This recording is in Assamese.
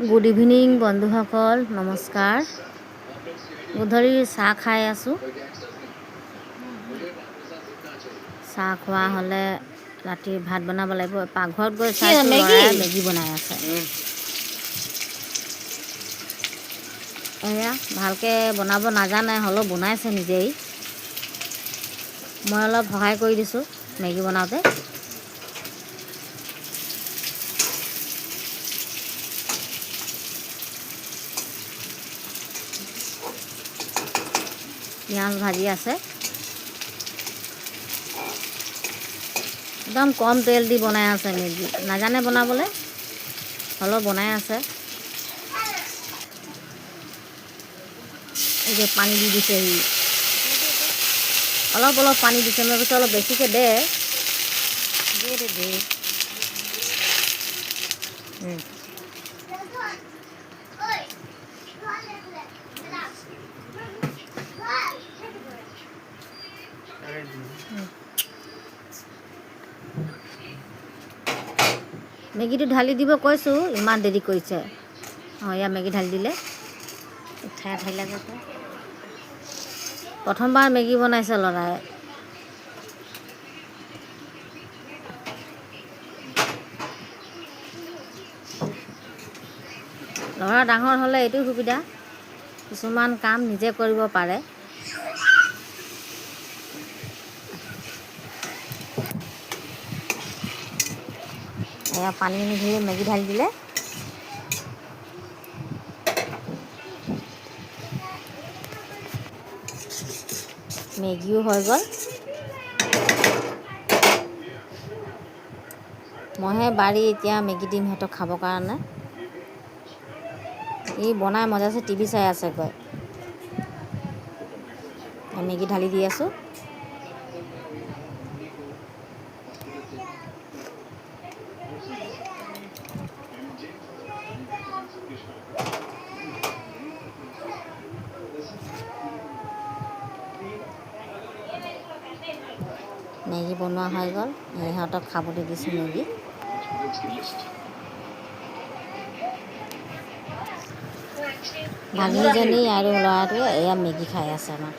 গুড ইভিনিং বন্ধুসকল, নমস্কাৰ। গধূলিৰ চাহ খাই আছোঁ। চাহ খোৱা হ'লে ৰাতিৰ ভাত বনাব লাগিব। পাকঘৰত গৈ চাইছোঁ ল'ৰাই মেগী বনাই আছে। এয়া ভালকৈ বনাব নাজানে, হ'লেও বনাইছে নিজেই। মই অলপ সহায় কৰি দিছোঁ মেগী বনাওঁতে। পিঁয়াজ ভাজি আছে। একদম কম তেল দি বনাই আছে মেগী। নাজানে বনাবলৈ, হ'লেও বনাই আছে। এতিয়া পানী দি দিছে সি। অলপ অলপ পানী দিছে। মই কৈছোঁ অলপ বেছিকৈ দে। মেগীটো ঢালি দিব কৈছোঁ, ইমান দেৰি কৰিছে। এয়া মেগী ঢালি দিলে। প্ৰথমবাৰ মেগী বনাইছে ল'ৰাই। ল'ৰা ডাঙৰ হ'লে এইটো সুবিধা, কিছুমান কাম নিজে কৰিব পাৰে। এয়া পানী ধৰি মেগী ঢালি দিলে। মেগীও হৈ গ'ল। মইহে বাৰী এতিয়া মেগী দিম সিহঁতক খাবৰ কাৰণে। ই বনাই মজাছে টিভি চাই আছেগৈ। মেগী ঢালি দি আছোঁ। মেগী বনোৱা হৈ গ'ল। সিহঁতক খাবলৈ দিছোঁ মেগী। ভাগিনীজনী আৰু ল'ৰাটোৱে এয়া মেগী খাই আছে আমাৰ।